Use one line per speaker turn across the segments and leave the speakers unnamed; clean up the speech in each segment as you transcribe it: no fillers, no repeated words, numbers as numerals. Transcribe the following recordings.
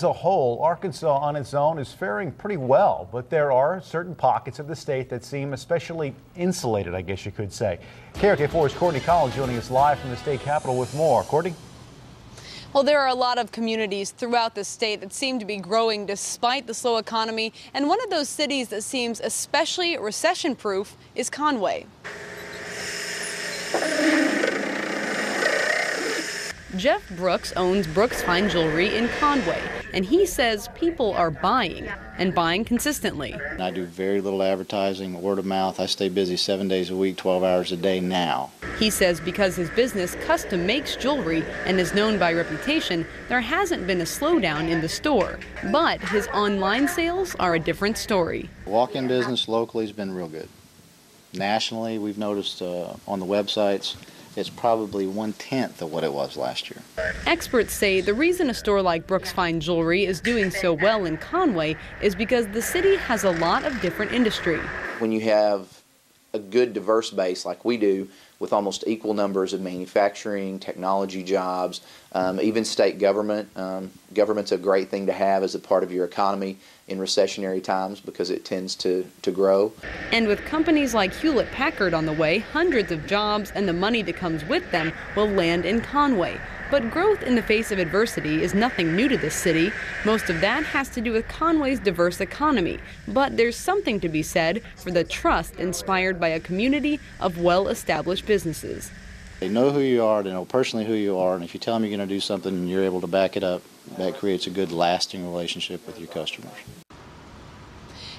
As a whole, Arkansas on its own is faring pretty well, but there are certain pockets of the state that seem especially insulated, I guess you could say. KARK4's Courtney Collins joining us live from the state capitol with more. Courtney?
Well, there are a lot of communities throughout the state that seem to be growing despite the slow economy, and one of those cities that seems especially recession-proof is Conway. Jeff Brooks owns Brooks Fine Jewelry in Conway, and he says people are buying, and buying consistently.
I do very little advertising, word of mouth. I stay busy 7 days a week, 12 hours a day now.
He says because his business custom makes jewelry and is known by reputation, there hasn't been a slowdown in the store. But his online sales are a different story.
Walk-in business locally has been real good. Nationally, we've noticed on the websites, it's probably 1/10 of what it was last year.
Experts say the reason a store like Brooks Fine Jewelry is doing so well in Conway is because the city has a lot of different industry.
When you have a good diverse base like we do, with almost equal numbers of manufacturing, technology jobs, even state government. Government's a great thing to have as a part of your economy in recessionary times because it tends to grow.
And with companies like Hewlett-Packard on the way, hundreds of jobs and the money that comes with them will land in Conway. But growth in the face of adversity is nothing new to this city. Most of that has to do with Conway's diverse economy. But there's something to be said for the trust inspired by a community of well-established businesses.
They know who you are, they know personally who you are, and if you tell them you're going to do something and you're able to back it up, that creates a good lasting relationship with your customers.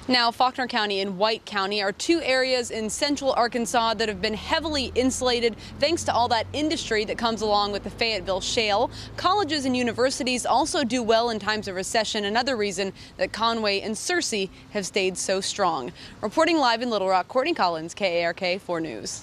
Now, Faulkner County and White County are two areas in central Arkansas that have been heavily insulated thanks to all that industry that comes along with the Fayetteville Shale. Colleges and universities also do well in times of recession, another reason that Conway and Searcy have stayed so strong. Reporting live in Little Rock, Courtney Collins, KARK 4 News.